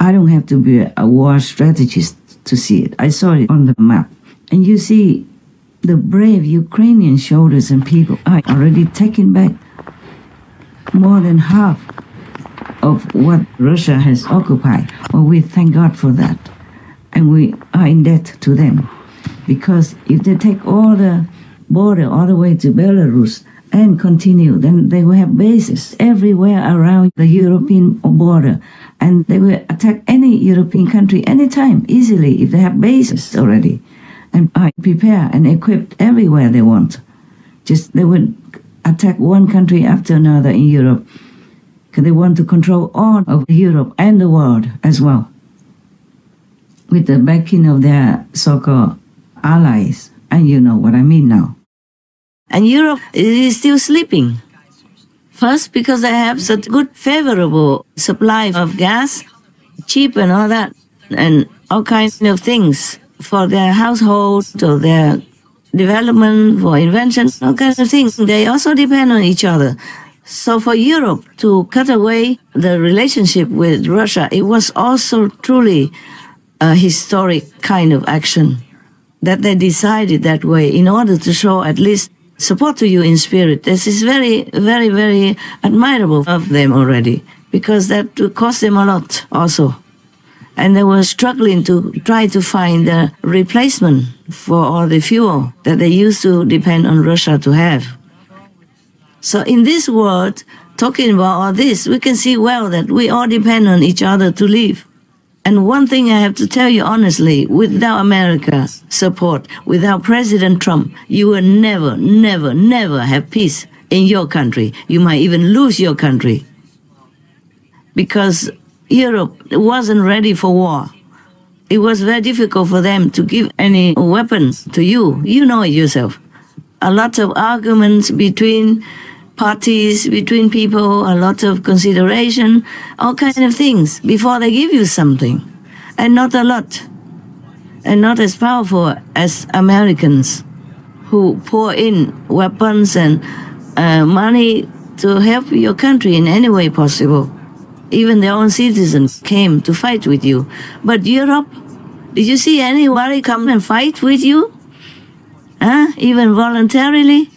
I don't have to be a war strategist to see it. I saw it on the map. And you see the brave Ukrainian soldiers and people are already taking back more than half of what Russia has occupied. Well, we thank God for that. And we are in debt to them. Because if they take all the border all the way to Belarus and continue, then they will have bases everywhere around the European border. And they will attack any European country anytime, easily, if they have bases already. And are prepared and equipped everywhere they want. Just they would attack one country after another in Europe. Because they want to control all of Europe and the world as well. With the backing of their so-called allies. And you know what I mean now. And Europe is still sleeping. First, because they have such good, favorable supply of gas, cheap and all that, and all kinds of things for their household, or their development, for invention, all kinds of things. They also depend on each other. So for Europe to cut away the relationship with Russia, it was also truly a historic kind of action that they decided that way in order to show at least support to you in spirit. This is very, very, very admirable of them already, because that cost them a lot also. And they were struggling to try to find a replacement for all the fuel that they used to depend on Russia to have. So in this world, talking about all this, we can see well that we all depend on each other to live. And one thing I have to tell you honestly, without America's support, without President Trump, you will never, never, never have peace in your country. You might even lose your country. Because Europe wasn't ready for war. It was very difficult for them to give any weapons to you. You know it yourself. A lot of arguments between parties, between people, a lot of consideration, all kinds of things before they give you something. And not a lot. And not as powerful as Americans, who pour in weapons and money to help your country in any way possible. Even their own citizens came to fight with you. But Europe, did you see anybody come and fight with you? Even voluntarily?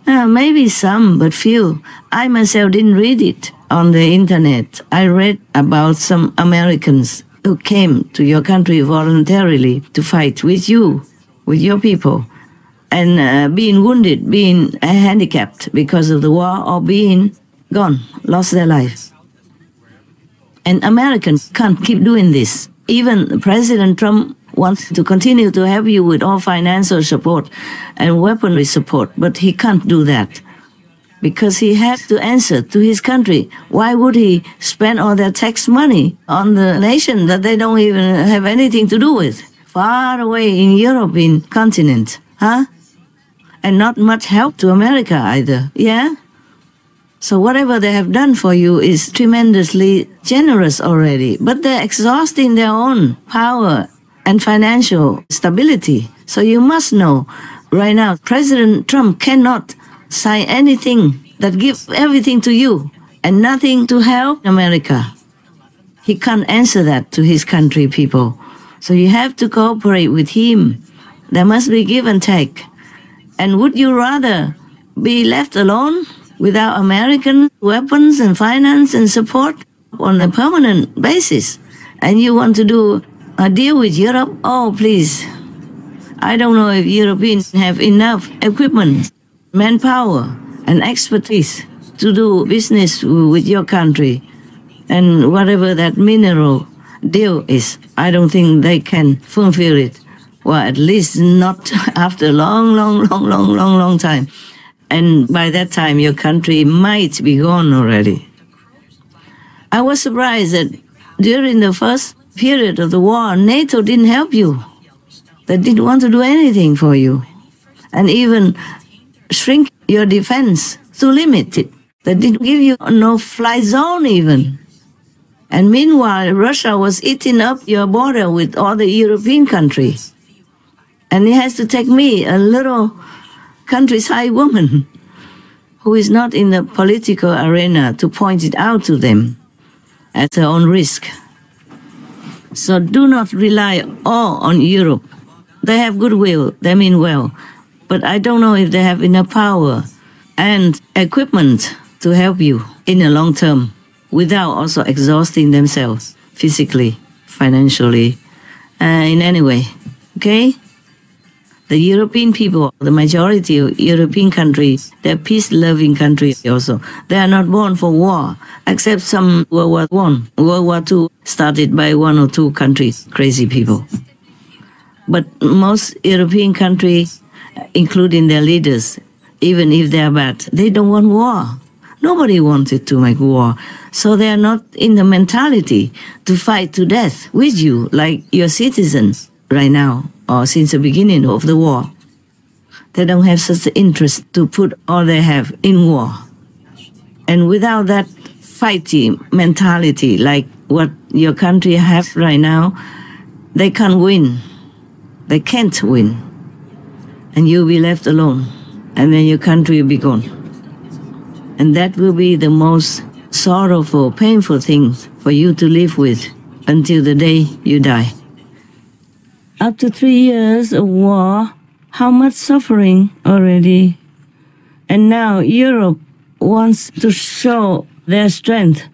Maybe some, but few. I myself didn't read it on the internet. I read about some Americans who came to your country voluntarily to fight with you, with your people, and being wounded, being handicapped because of the war, or being gone, lost their lives. And Americans can't keep doing this. Even President Trump wants to continue to help you with all financial support and weaponry support, but he can't do that because he has to answer to his country. Why would he spend all their tax money on the nation that they don't even have anything to do with, far away in European continent, And not much help to America either, yeah? So whatever they have done for you is tremendously generous already, but they're exhausting their own power and financial stability. So you must know right now, President Trump cannot sign anything that gives everything to you and nothing to help America. He can't answer that to his country people. So you have to cooperate with him. There must be give and take. And would you rather be left alone without American weapons and finance and support on a permanent basis? And you want to do a deal with Europe? Oh, please. I don't know if Europeans have enough equipment, manpower, and expertise to do business with your country. And whatever that mineral deal is, I don't think they can fulfill it. Well, at least not after a long time. And by that time, your country might be gone already. I was surprised that during the first period of the war, NATO didn't help you. They didn't want to do anything for you. And even shrink your defense to limit it. They didn't give you a no-fly zone even. And meanwhile, Russia was eating up your border with all the European countries. And it has to take me, a little countryside woman, who is not in the political arena, to point it out to them at her own risk. So do not rely all on Europe. They have goodwill, they mean well, but I don't know if they have enough power and equipment to help you in the long term without also exhausting themselves physically, financially, in any way. Okay? The European people, the majority of European countries, they're peace-loving countries also. They are not born for war, except some World War I. World War II started by one or two countries, crazy people. But most European countries, including their leaders, even if they are bad, they don't want war. Nobody wanted to make war. So they are not in the mentality to fight to death with you, like your citizens right now, or since the beginning of the war. They don't have such an interest to put all they have in war. And without that fighting mentality, like what your country have right now, they can't win. They can't win. And you'll be left alone. And then your country will be gone. And that will be the most sorrowful, painful thing for you to live with until the day you die. After 3 years of war, how much suffering already. And now Europe wants to show their strength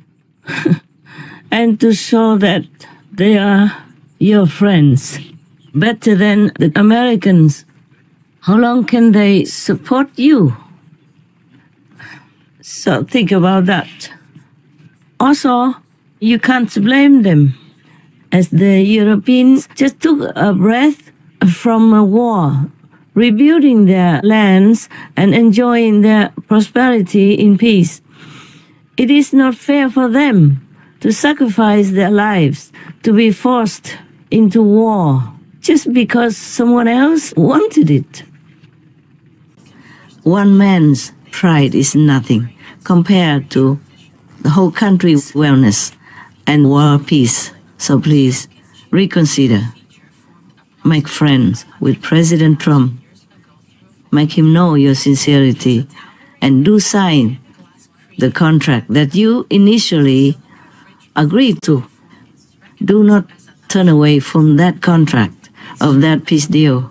and to show that they are your friends, better than the Americans. How long can they support you? So think about that. Also, you can't blame them, as the Europeans just took a breath from a war, rebuilding their lands and enjoying their prosperity in peace. It is not fair for them to sacrifice their lives, to be forced into war, just because someone else wanted it. One man's pride is nothing compared to the whole country's wellness and world peace. So please, reconsider. Make friends with President Trump. Make him know your sincerity and do sign the contract that you initially agreed to. Do not turn away from that contract of that peace deal.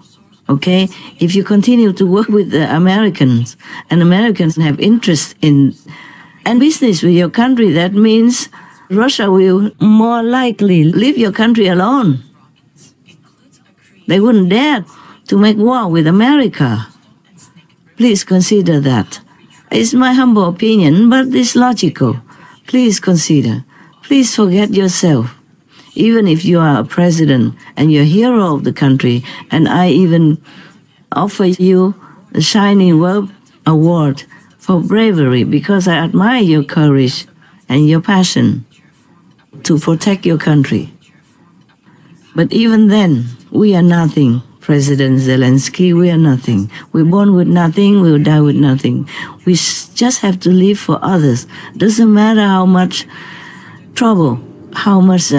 Okay? If you continue to work with the Americans and Americans have interest in and business with your country, that means Russia will more likely leave your country alone. They wouldn't dare to make war with America. Please consider that. It's my humble opinion, but it's logical. Please consider. Please forget yourself. Even if you are a president and you're a hero of the country, and I even offer you the Shining World Award for bravery because I admire your courage and your passion to protect your country. But even then, we are nothing. President Zelensky, we are nothing. We're born with nothing, we'll die with nothing. We just have to live for others. Doesn't matter how much trouble, how much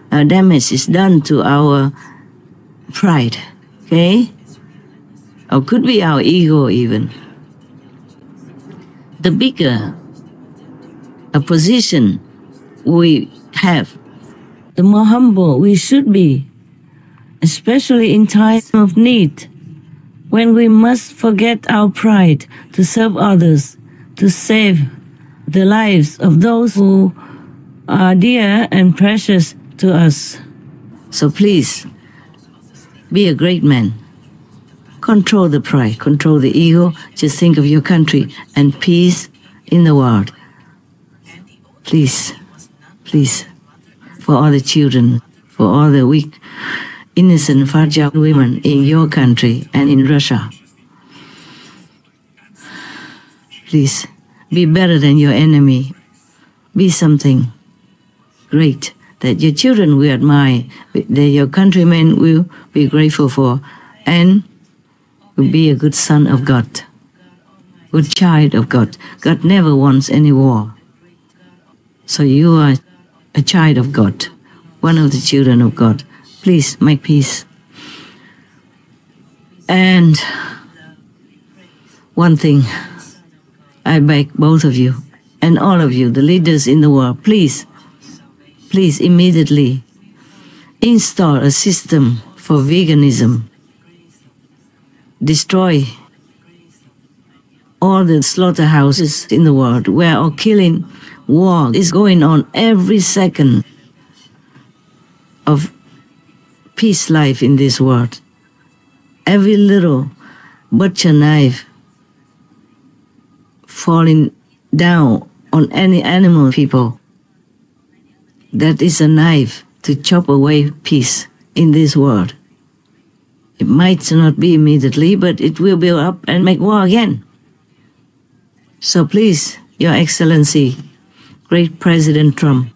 damage is done to our pride, okay? Or could be our ego even. The bigger a position we have, the more humble we should be, especially in times of need, when we must forget our pride to serve others, to save the lives of those who are dear and precious to us. So please, be a great man. Control the pride, control the ego, just think of your country and peace in the world. Please, please, for all the children, for all the weak, innocent, fragile women in your country and in Russia. Please, be better than your enemy. Be something great that your children will admire, that your countrymen will be grateful for, and will be a good son of God, good child of God. God never wants any war. So you are a child of God, one of the children of God. Please make peace. And one thing, I beg both of you and all of you, the leaders in the world, please, please immediately install a system for veganism, destroy all the slaughterhouses in the world where all killing, war is going on every second of peace life in this world. Every little butcher knife falling down on any animal people, that is a knife to chop away peace in this world. It might not be immediately, but it will build up and make war again. So please, Your Excellency, great President Trump,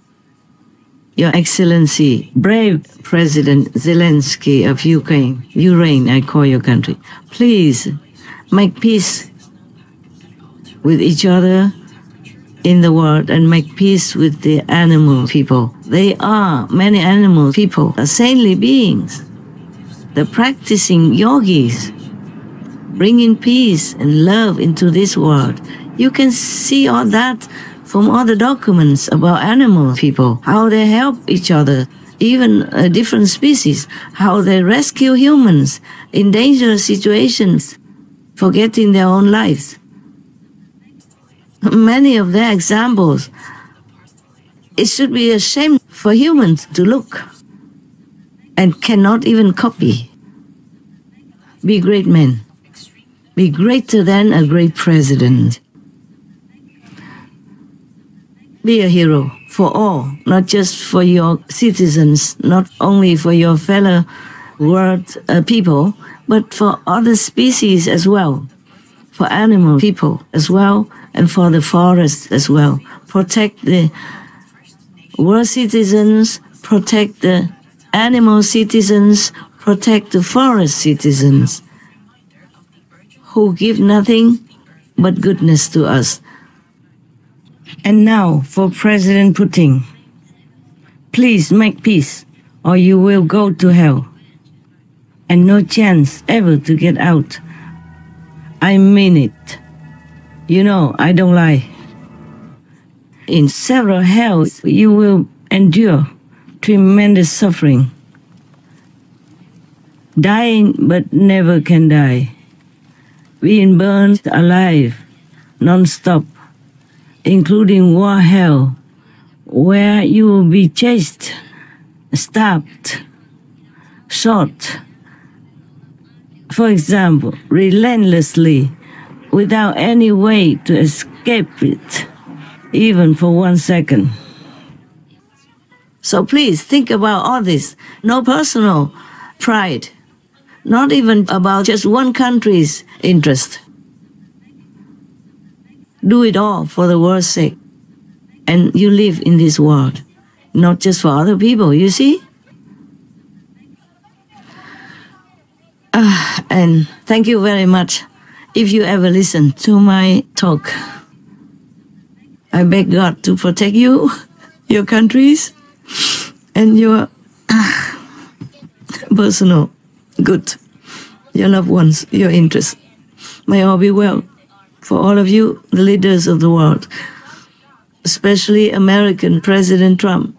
Your Excellency, brave President Zelensky of Ureign, I call your country, please make peace with each other in the world and make peace with the animal people. They are, many animal people, are saintly beings. They're practicing yogis, bringing peace and love into this world. You can see all that from all the documents about animal people, how they help each other, even different species, how they rescue humans in dangerous situations, forgetting their own lives. Many of their examples, it should be a shame for humans to look and cannot even copy. Be great men. Be greater than a great president. Be a hero for all, not just for your citizens, not only for your fellow world people, but for other species as well, for animal people as well, and for the forest as well. Protect the world citizens, protect the animal citizens, protect the forest citizens, who give nothing but goodness to us. And now for President Putin. Please make peace, or you will go to hell, and no chance ever to get out. I mean it. You know, I don't lie. In several hells, you will endure tremendous suffering, dying but never can die, being burned alive non-stop, including war hell, where you will be chased, stabbed, shot, for example, relentlessly, without any way to escape it, even for 1 second. So please think about all this. No personal pride, not even about just one country's interest. Do it all for the world's sake. And you live in this world, not just for other people, you see? And thank you very much. If you ever listen to my talk, I beg God to protect you, your countries, and your personal good, your loved ones, your interests. May all be well for all of you, the leaders of the world, especially American President Trump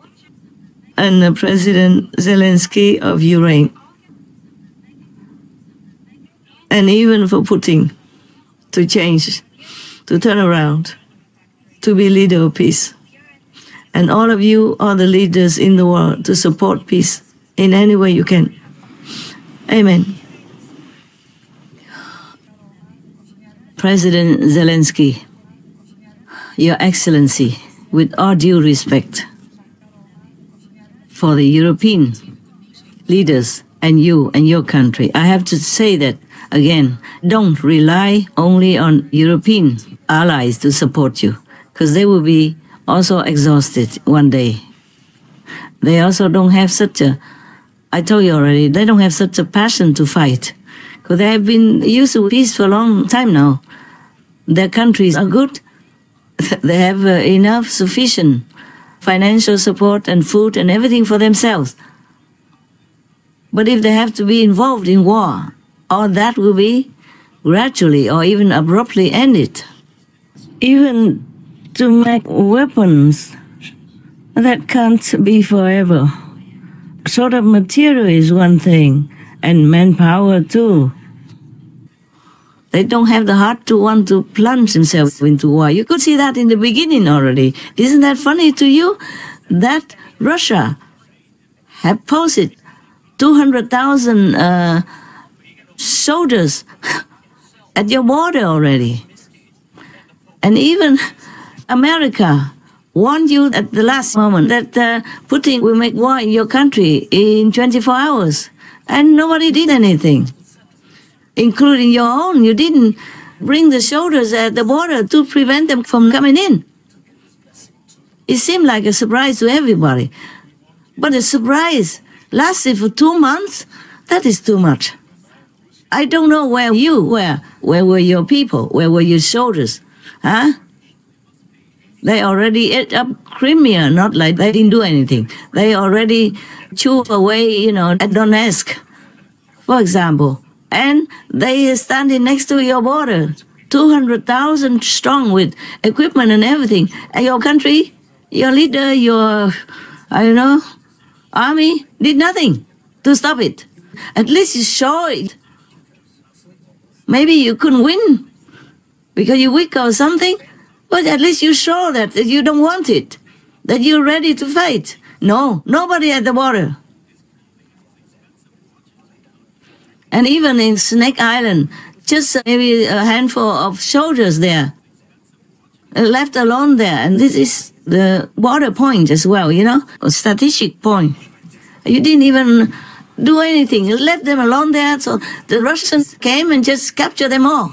and President Zelensky of Ukraine, and even for Putin to change, to turn around, to be leader of peace. And all of you are the leaders in the world to support peace in any way you can. Amen. President Zelensky, Your Excellency, with all due respect for the European leaders and you and your country, I have to say that again, don't rely only on European allies to support you, because they will be also exhausted one day. They also don't have such a, I told you already, they don't have such a passion to fight, because they have been used to peace for a long time now. Their countries are good. They have enough, sufficient financial support and food and everything for themselves. But if they have to be involved in war, all that will be gradually or even abruptly ended. Even to make weapons that can't be forever, Sort of material is one thing, and manpower too. They don't have the heart to want to plunge themselves into war. You could see that in the beginning already. Isn't that funny to you? That Russia have posted 200,000 soldiers at your border already. And even America warned you at the last moment that Putin will make war in your country in 24 hours. And nobody did anything, including your own. You didn't bring the soldiers at the border to prevent them from coming in. It seemed like a surprise to everybody. But the surprise lasted for 2 months. That is too much. I don't know where you were. Where were your people? Where were your soldiers? Huh? They already ate up Crimea, not like they didn't do anything. They already chewed away, at Donetsk, for example. And they are standing next to your border, 200,000 strong with equipment and everything. And your country, your leader, your, army did nothing to stop it. At least you saw it. Maybe you couldn't win because you're weak or something, but at least you show that you don't want it, that you're ready to fight. No, nobody at the border. And even in Snake Island, just maybe a handful of soldiers there, left alone there. And this is the border point as well, a strategic point. You didn't even do anything. You left them alone there, so the Russians came and just captured them all,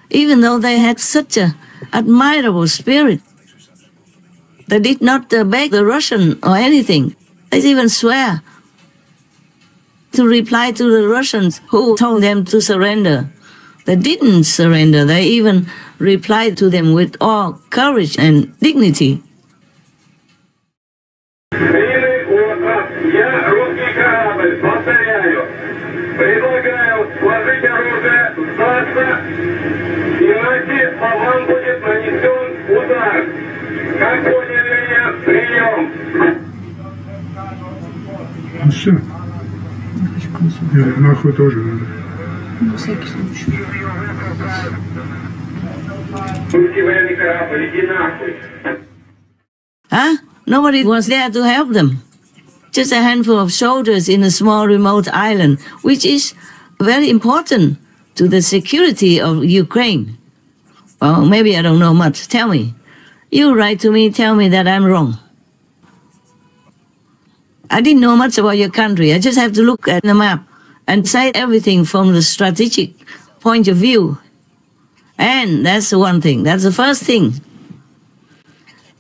even though they had such an admirable spirit. They did not beg the Russian or anything. They even swear to reply to the Russians who told them to surrender. They didn't surrender. They even replied to them with all courage and dignity. Все. Нахуй тоже надо. На всякий случай. Huh? Nobody was there to help them. Just a handful of soldiers in a small remote island, which is very important to the security of Ukraine. Well, maybe I don't know much. Tell me. You write to me, tell me that I'm wrong. I didn't know much about your country. I just have to look at the map and say everything from the strategic point of view. And that's one thing. That's the first thing.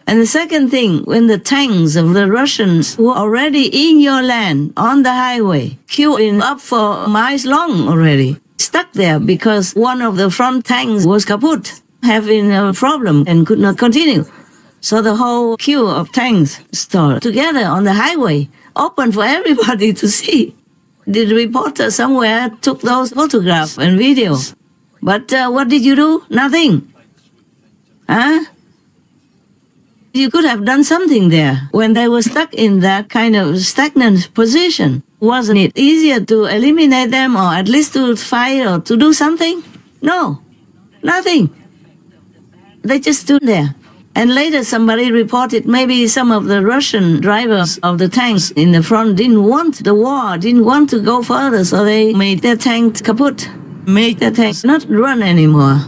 And the second thing, when the tanks of the Russians were already in your land, on the highway, queuing up for miles long already, stuck there because one of the front tanks was kaput, having a problem and could not continue. So the whole queue of tanks stood together on the highway, open for everybody to see. The reporter somewhere took those photographs and videos. But what did you do? Nothing. Huh? You could have done something there when they were stuck in that kind of stagnant position. Wasn't it easier to eliminate them or at least to fight or to do something? No, nothing. They just stood there. And later somebody reported maybe some of the Russian drivers of the tanks in the front didn't want the war, didn't want to go further, so they made their tank kaput, made their tanks not run anymore.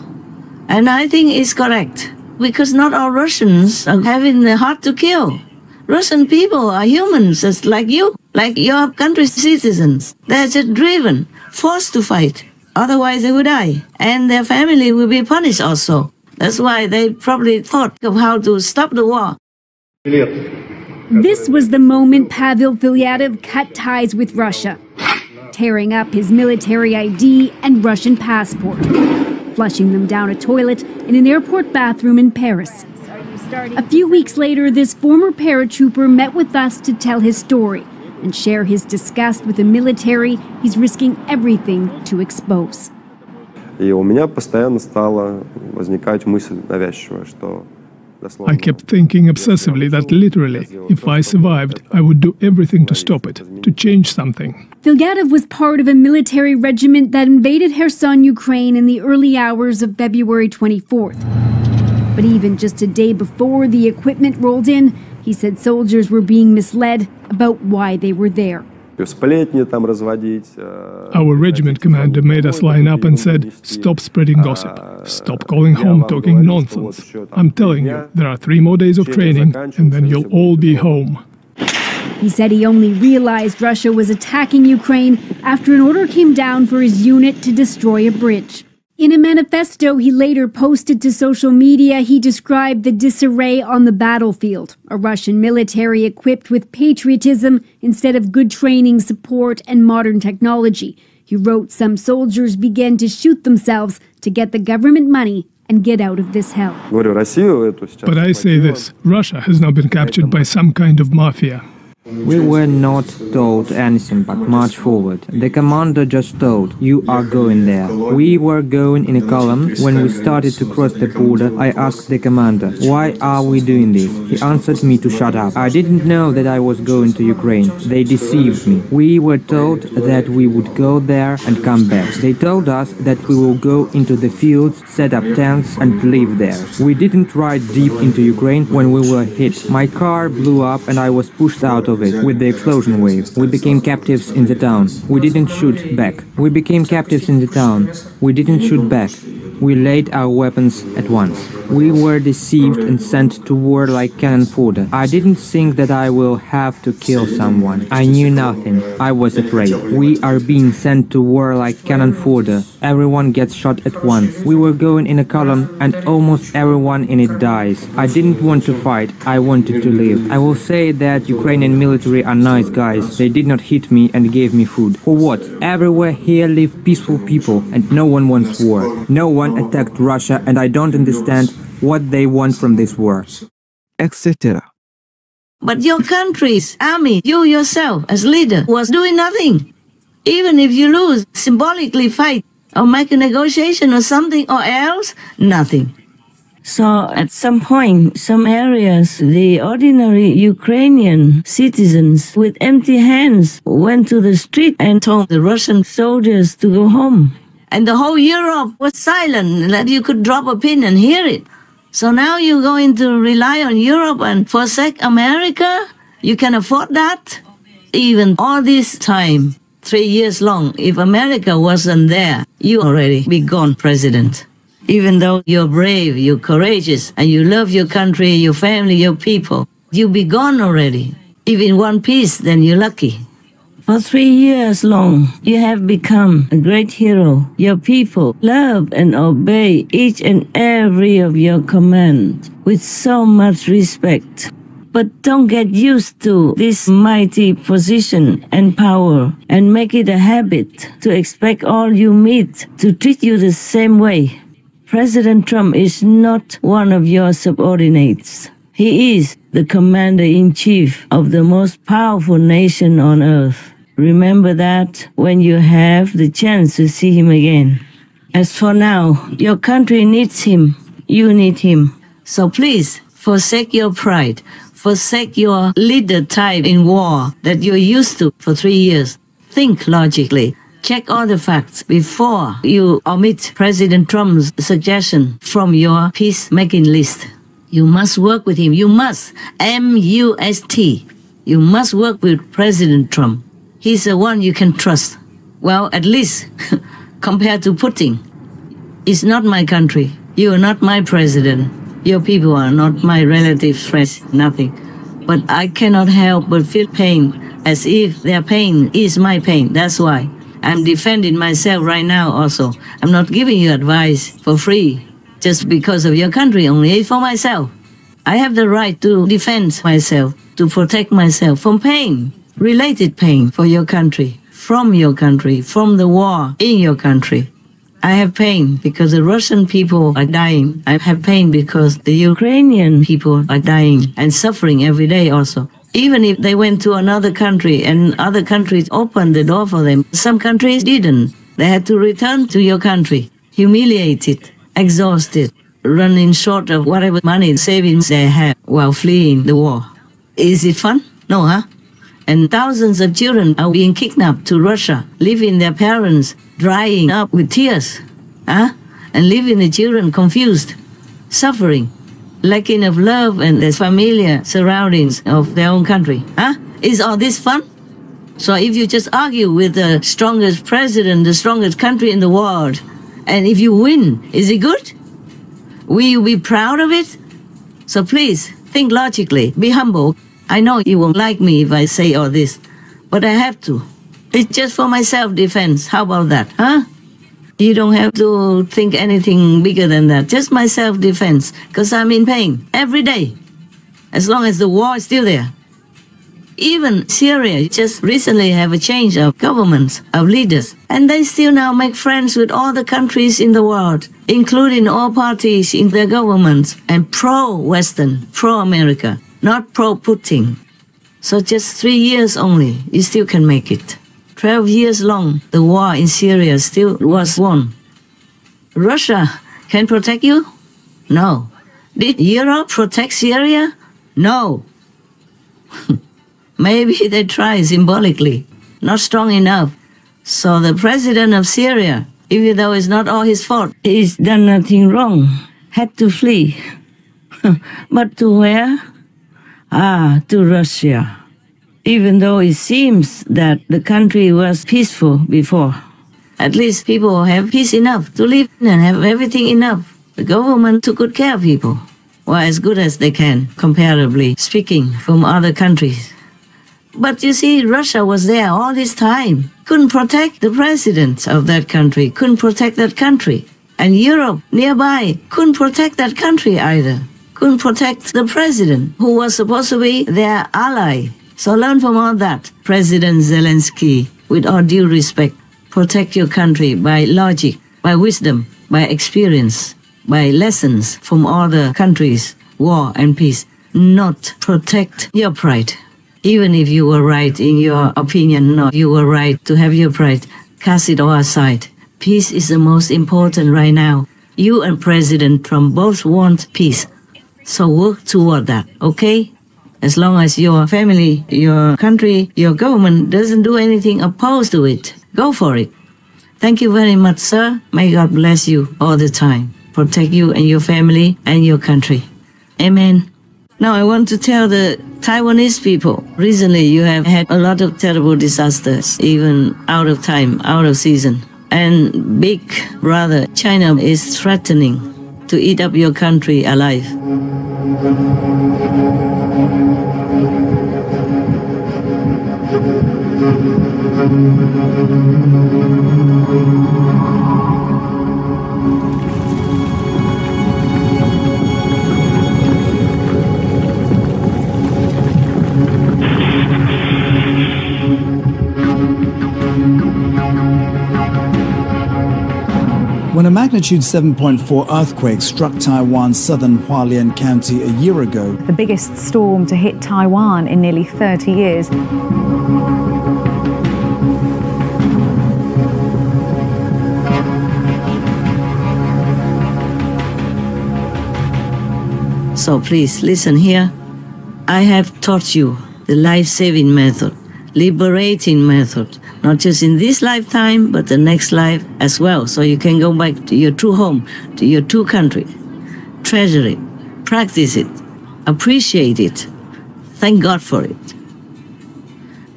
And I think it's correct, because not all Russians are having the heart to kill. Russian people are humans just like you, like your country's citizens. They're just driven, forced to fight. Otherwise they would die, and their family will be punished also. That's why they probably thought of how to stop the war. This was the moment Pavel Filatov cut ties with Russia, tearing up his military ID and Russian passport, flushing them down a toilet in an airport bathroom in Paris. A few weeks later, this former paratrooper met with us to tell his story and share his disgust with the military he's risking everything to expose. И у меня постоянно стала возникать мысль навязчивая, что I kept thinking obsessively that literally, if I survived, I would do everything to stop it, to change something. Vilyativ was part of a military regiment that invaded Kherson, Ukraine in the early hours of February 24th. But even just a day before the equipment rolled in, he said soldiers were being misled about why they were there. Our regiment commander made us line up and said, "Stop spreading gossip. Stop calling home talking nonsense. I'm telling you, there are 3 more days of training and then you'll all be home." He said he only realized Russia was attacking Ukraine after an order came down for his unit to destroy a bridge. In a manifesto he later posted to social media, he described the disarray on the battlefield, a Russian military equipped with patriotism instead of good training, support, and modern technology. He wrote some soldiers began to shoot themselves to get the government money and get out of this hell. But I say this, Russia has now been captured by some kind of mafia. We were not told anything but march forward. The commander just told, "You are going there." We were going in a column. When we started to cross the border, I asked the commander, "Why are we doing this?" He answered me to shut up. I didn't know that I was going to Ukraine. They deceived me. We were told that we would go there and come back. They told us that we will go into the fields, set up tents and live there. We didn't ride deep into Ukraine when we were hit. My car blew up and I was pushed out of it with the explosion wave. We became captives in the town. We didn't shoot back. We became captives in the town. We didn't shoot back. We laid our weapons at once. We were deceived and sent to war like cannon fodder. I didn't think that I will have to kill someone. I knew nothing. I was afraid. We are being sent to war like cannon fodder. Everyone gets shot at once. We were going in a column and almost everyone in it dies. I didn't want to fight. I wanted to live. I will say that Ukrainian military are nice guys. They did not hit me and gave me food. For what? Everywhere here live peaceful people and no one wants war. No one attacked Russia and I don't understand what they want from this war. Etc. But your country's army, you yourself as leader, was doing nothing. Even if you lose, symbolically fight or make a negotiation or something or else, nothing. So at some point, some areas, the ordinary Ukrainian citizens with empty hands went to the street and told the Russian soldiers to go home. And the whole Europe was silent, that you could drop a pin and hear it. So now you're going to rely on Europe and forsake America? You can afford that? Even all this time, 3 years long, if America wasn't there, you already be gone president. Even though you're brave, you're courageous, and you love your country, your family, your people, you'll be gone already. If in one piece, then you're lucky. For 3 years long, you have become a great hero. Your people love and obey each and every of your commands with so much respect. But don't get used to this mighty position and power and make it a habit to expect all you meet to treat you the same way. President Trump is not one of your subordinates. He is the commander-in-chief of the most powerful nation on earth. Remember that when you have the chance to see him again. As for now, your country needs him. You need him. So please, forsake your pride. Forsake your leader type in war that you're used to for 3 years. Think logically. Check all the facts before you omit President Trump's suggestion from your peacemaking list. You must work with him. You must. M-U-S-T. You must work with President Trump. He's the one you can trust. Well, at least compared to Putin. It's not my country. You are not my president. Your people are not my relatives, friends, nothing. But I cannot help but feel pain, as if their pain is my pain. That's why I'm defending myself right now also. I'm not giving you advice for free, just because of your country, only for myself. I have the right to defend myself, to protect myself from pain. Related pain for your country, from the war in your country. I have pain because the Russian people are dying. I have pain because the Ukrainian people are dying and suffering every day also. Even if they went to another country and other countries opened the door for them, some countries didn't. They had to return to your country, humiliated, exhausted. running short of whatever money savings they have while fleeing the war. Is it fun? No, huh? And thousands of children are being kidnapped to Russia, leaving their parents drying up with tears, huh? And leaving the children confused, suffering, lacking of love and the familiar surroundings of their own country, huh? Is all this fun? So if you just argue with the strongest president, the strongest country in the world, and if you win, is it good? Will you be proud of it? So please, think logically, be humble. I know you won't like me if I say all this, but I have to. It's just for my self-defense. How about that, huh? You don't have to think anything bigger than that. Just my self-defense, because I'm in pain every day, as long as the war is still there. Even Syria just recently have a change of governments, of leaders, and they still now make friends with all the countries in the world, including all parties in their governments, and pro-Western, pro-America, not pro-Putin. So just 3 years only, you still can make it. 12 years long, the war in Syria still was won. Russia can protect you? No. Did Europe protect Syria? No. Maybe they try symbolically, not strong enough. So the president of Syria, even though it's not all his fault, he's done nothing wrong, had to flee. But to where? To Russia. Even though it seems that the country was peaceful before. At least people have peace enough to live and have everything enough. The government took good care of people, or as good as they can, comparatively speaking, from other countries. But you see, Russia was there all this time. Couldn't protect the president of that country, couldn't protect that country. And Europe, nearby, couldn't protect that country either. Couldn't protect the president, who was supposed to be their ally. So learn from all that, President Zelensky, with all due respect. Protect your country by logic, by wisdom, by experience, by lessons from other countries, war and peace. Not protect your pride. Even if you were right in your opinion, no, you were right to have your pride, cast it all aside. Peace is the most important right now. You and President Trump both want peace. So work toward that, okay? As long as your family, your country, your government doesn't do anything opposed to it, go for it. Thank you very much, sir. May God bless you all the time. Protect you and your family and your country. Amen. Now I want to tell the Taiwanese people, recently you have had a lot of terrible disasters, even out of time, out of season. And big brother China is threatening to eat up your country alive. When a magnitude 7.4 earthquake struck Taiwan's southern Hualien County a year ago, The biggest storm to hit Taiwan in nearly 30 years. So please listen here. I have taught you the life-saving method, liberating method, not just in this lifetime, but the next life as well. So you can go back to your true home, to your true country. Treasure it, practice it, appreciate it, thank God for it.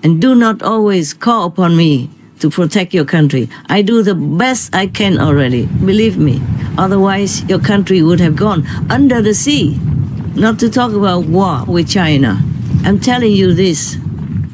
And do not always call upon me to protect your country. I do the best I can already, believe me. Otherwise, your country would have gone under the sea. Not to talk about war with China. I'm telling you this,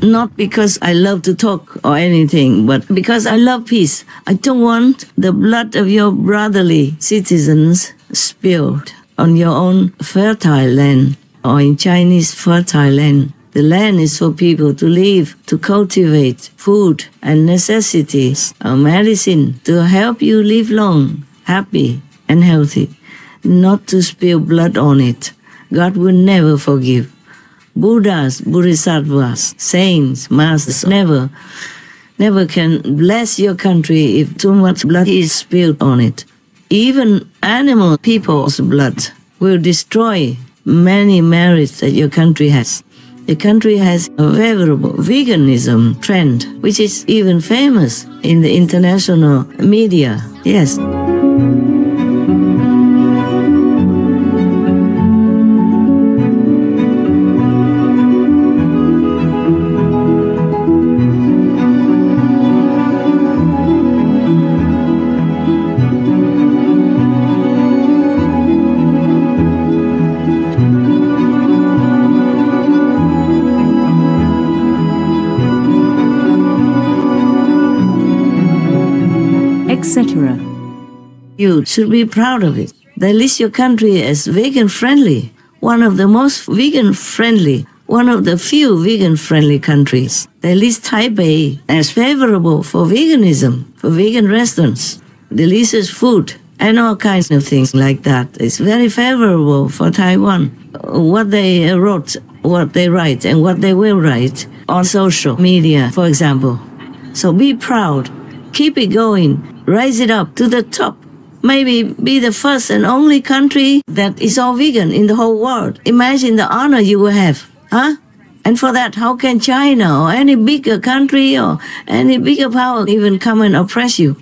not because I love to talk or anything, but because I love peace. I don't want the blood of your brotherly citizens spilled on your own fertile land, or in Chinese fertile land. The land is for people to live, to cultivate food and necessities or medicine to help you live long, happy and healthy, not to spill blood on it. God will never forgive. Buddhas, Bodhisattvas, saints, masters, never can bless your country if too much blood is spilled on it. Even animal people's blood will destroy many merits that your country has. The country has a favorable veganism trend, which is even famous in the international media. Yes. Etc. You should be proud of it. They list your country as vegan-friendly, one of the most vegan-friendly, one of the few vegan-friendly countries. They list Taipei as favorable for veganism, for vegan restaurants, delicious food, and all kinds of things like that. It's very favorable for Taiwan. What they wrote, what they write, and what they will write on social media, for example. So be proud. Keep it going. Rise it up to the top. Maybe be the first and only country that is all vegan in the whole world. Imagine the honor you will have, huh? And for that, how can China or any bigger country or any bigger power even come and oppress you?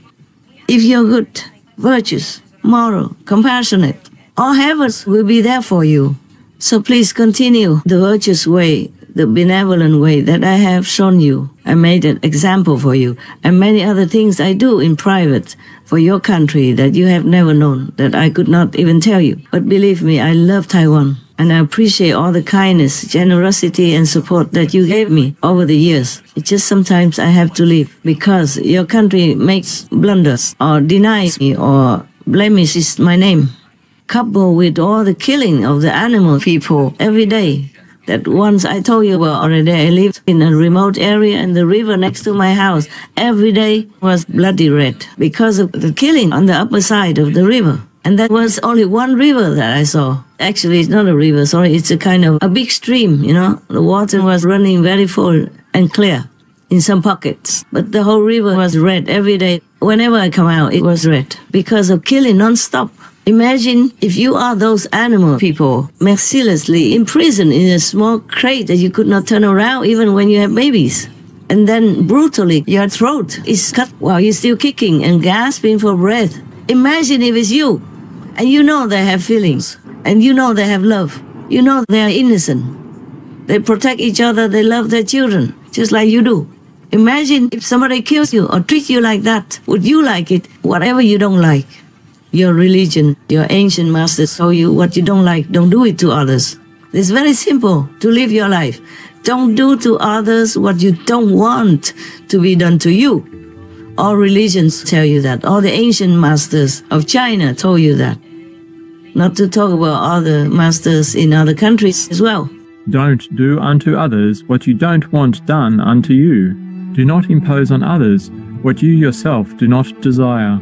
If you're good, virtuous, moral, compassionate, all heavens will be there for you. So please continue the virtuous way, the benevolent way that I have shown you. I made an example for you, and many other things I do in private for your country that you have never known, that I could not even tell you. But believe me, I love Taiwan, and I appreciate all the kindness, generosity, and support that you gave me over the years. It's just sometimes I have to leave because your country makes blunders or denies me or blemishes my name, coupled with all the killing of the animal people every day. That once I told you about already, I lived in a remote area and the river next to my house every day was bloody red because of the killing on the upper side of the river. And that was only one river that I saw. Actually, it's not a river, sorry, it's a kind of a big stream, you know. The water was running very full and clear in some pockets. But the whole river was red every day. Whenever I come out, it was red because of killing non-stop. Imagine if you are those animal people mercilessly imprisoned in a small crate that you could not turn around even when you have babies. And then brutally your throat is cut while you're still kicking and gasping for breath. Imagine if it's you. And you know they have feelings. And you know they have love. You know they are innocent. They protect each other. They love their children, just like you do. Imagine if somebody kills you or treats you like that. Would you like it? Whatever you don't like. Your religion, your ancient masters told you what you don't like, don't do it to others. It's very simple to live your life. Don't do to others what you don't want to be done to you. All religions tell you that. All the ancient masters of China told you that. Not to talk about other masters in other countries as well. Don't do unto others what you don't want done unto you. Do not impose on others what you yourself do not desire.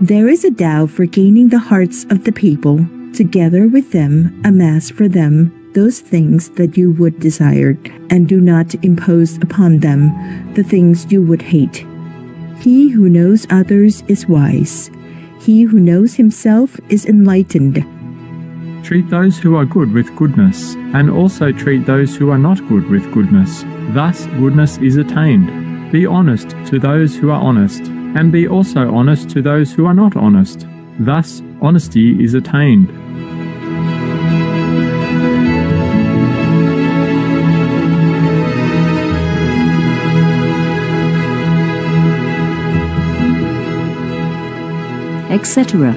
There is a Tao for gaining the hearts of the people, together with them amass for them those things that you would desire, and do not impose upon them the things you would hate. He who knows others is wise. He who knows himself is enlightened. Treat those who are good with goodness, and also treat those who are not good with goodness. Thus goodness is attained. Be honest to those who are honest, and be also honest to those who are not honest. Thus, honesty is attained. Etc.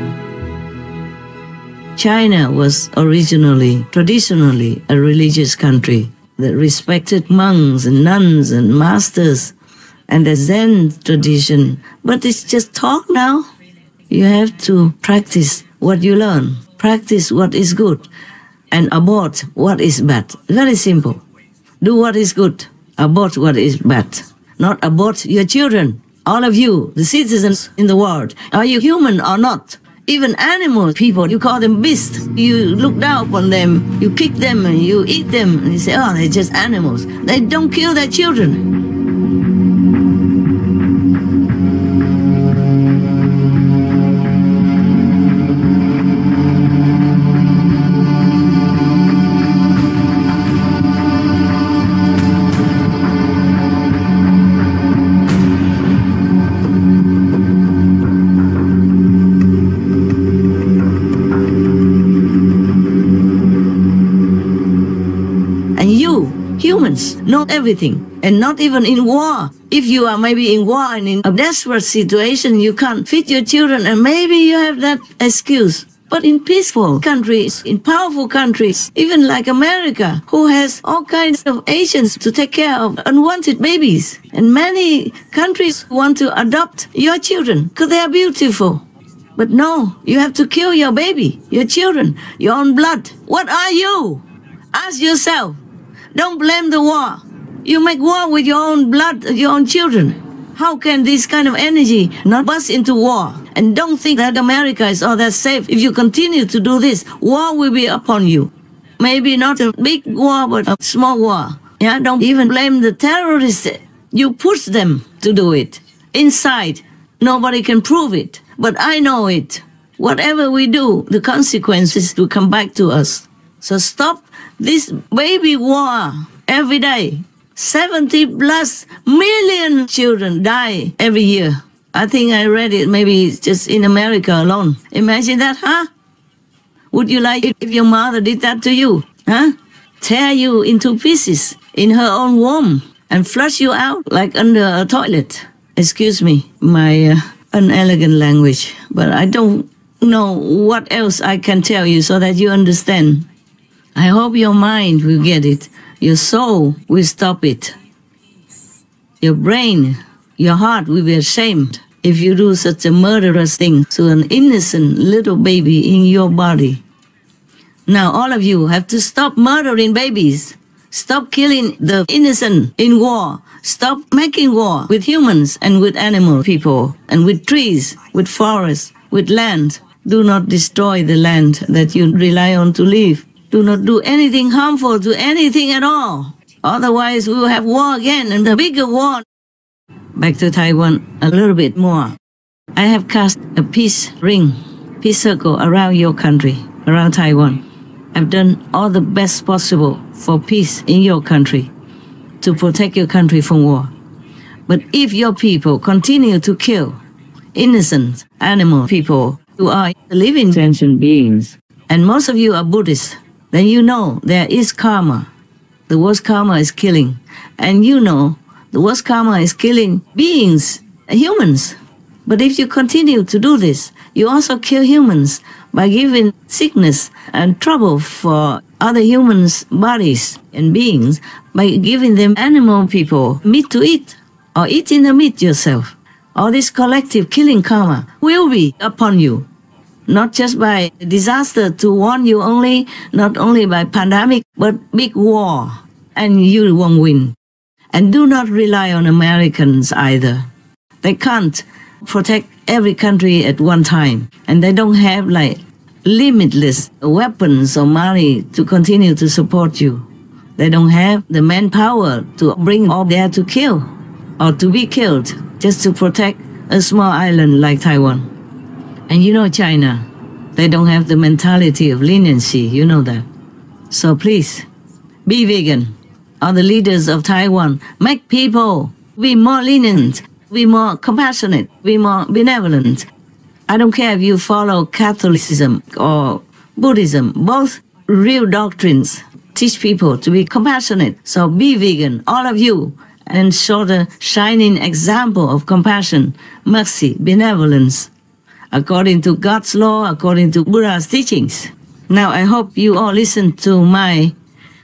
China was originally, traditionally, a religious country that respected monks and nuns and masters and the Zen tradition. But it's just talk now. You have to practice what you learn, practice what is good, and abort what is bad. Very simple. Do what is good, abort what is bad. Not abort your children. All of you, the citizens in the world, are you human or not? Even animal people, you call them beasts. You look down upon them, you kick them, and you eat them, and you say, oh, they're just animals. They don't kill their children. Humans know everything, and not even in war. If you are maybe in war and in a desperate situation, you can't feed your children, and maybe you have that excuse. But in peaceful countries, in powerful countries, even like America, who has all kinds of Asians to take care of unwanted babies, and many countries want to adopt your children because they are beautiful. But no, you have to kill your baby, your children, your own blood. What are you? Ask yourself. Don't blame the war. You make war with your own blood, your own children. How can this kind of energy not burst into war? And don't think that America is all that safe. If you continue to do this, war will be upon you. Maybe not a big war, but a small war. Yeah, don't even blame the terrorists. You push them to do it. Inside, nobody can prove it. But I know it. Whatever we do, the consequences will come back to us. So stop this baby war every day. 70 plus million children die every year. I think I read it maybe just in America alone. Imagine that, huh? Would you like it if your mother did that to you? Huh? Tear you into pieces in her own womb and flush you out like under a toilet. Excuse me, my unelegant language, but I don't know what else I can tell you so that you understand. I hope your mind will get it. Your soul will stop it. Your brain, your heart will be ashamed if you do such a murderous thing to an innocent little baby in your body. Now all of you have to stop murdering babies. Stop killing the innocent in war. Stop making war with humans and with animal people and with trees, with forests, with land. Do not destroy the land that you rely on to live. Do not do anything harmful to anything at all. Otherwise, we will have war again, and a bigger war. Back to Taiwan a little bit more. I have cast a peace ring, peace circle around your country, around Taiwan. I've done all the best possible for peace in your country, to protect your country from war. But if your people continue to kill innocent animal people who are living sentient beings, and most of you are Buddhists, then you know there is karma. The worst karma is killing. And you know the worst karma is killing beings, humans. But if you continue to do this, you also kill humans by giving sickness and trouble for other humans' bodies and beings, by giving them animal people meat to eat, or eating the meat yourself. All this collective killing karma will be upon you. Not just by disaster to warn you only, not only by pandemic, but big war. And you won't win. And do not rely on Americans either. They can't protect every country at one time. And they don't have like limitless weapons or money to continue to support you. They don't have the manpower to bring all there to kill or to be killed just to protect a small island like Taiwan. And you know China, they don't have the mentality of leniency, you know that. So please, be vegan. All the leaders of Taiwan, make people be more lenient, be more compassionate, be more benevolent. I don't care if you follow Catholicism or Buddhism, both real doctrines teach people to be compassionate. So be vegan, all of you, and show the shining example of compassion, mercy, benevolence, according to God's law, according to Buddha's teachings. Now I hope you all listen to my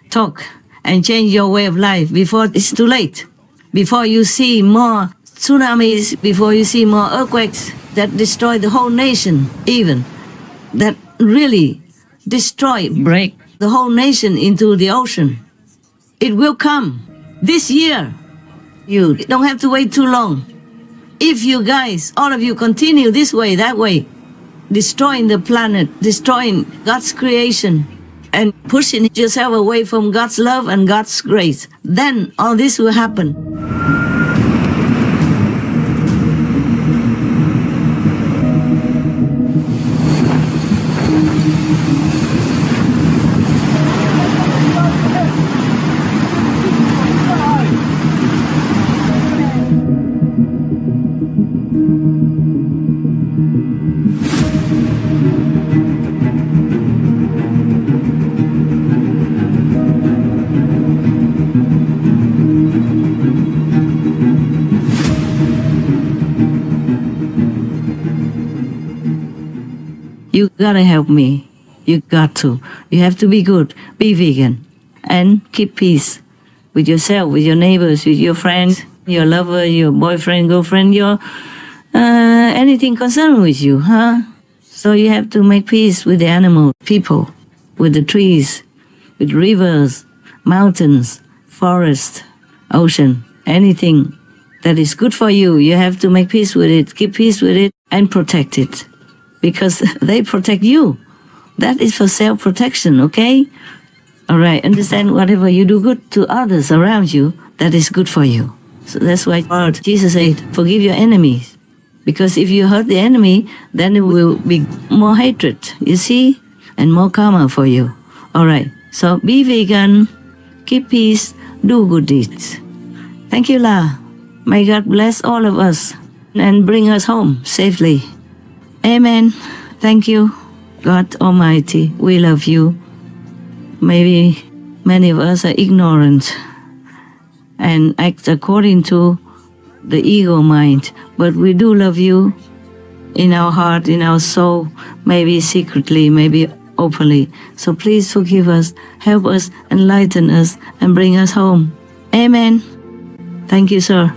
talk and change your way of life before it's too late. Before you see more tsunamis, before you see more earthquakes that destroy the whole nation, even, that really break the whole nation into the ocean. It will come this year. You don't have to wait too long. If you guys, all of you, continue this way, that way, destroying the planet, destroying God's creation, and pushing yourself away from God's love and God's grace, then all this will happen. gotta help me. You got to. You have to be good. Be vegan. And keep peace with yourself, with your neighbors, with your friends, your lover, your boyfriend, girlfriend, your anything concerned with you, huh? So you have to make peace with the animal, people, with the trees, with rivers, mountains, forest, ocean, anything that is good for you. You have to make peace with it, keep peace with it, and protect it. Because they protect you. That is for self-protection, okay? All right, understand whatever you do good to others around you, that is good for you. So that's why Jesus said, forgive your enemies. Because if you hurt the enemy, then it will be more hatred, you see? And more karma for you. All right, so be vegan, keep peace, do good deeds. Thank you, La. May God bless all of us and bring us home safely. Amen. Thank you, God Almighty. We love you. Maybe many of us are ignorant and act according to the ego mind, but we do love you in our heart, in our soul, maybe secretly, maybe openly. So please forgive us, help us, enlighten us, and bring us home. Amen. Thank you, sir.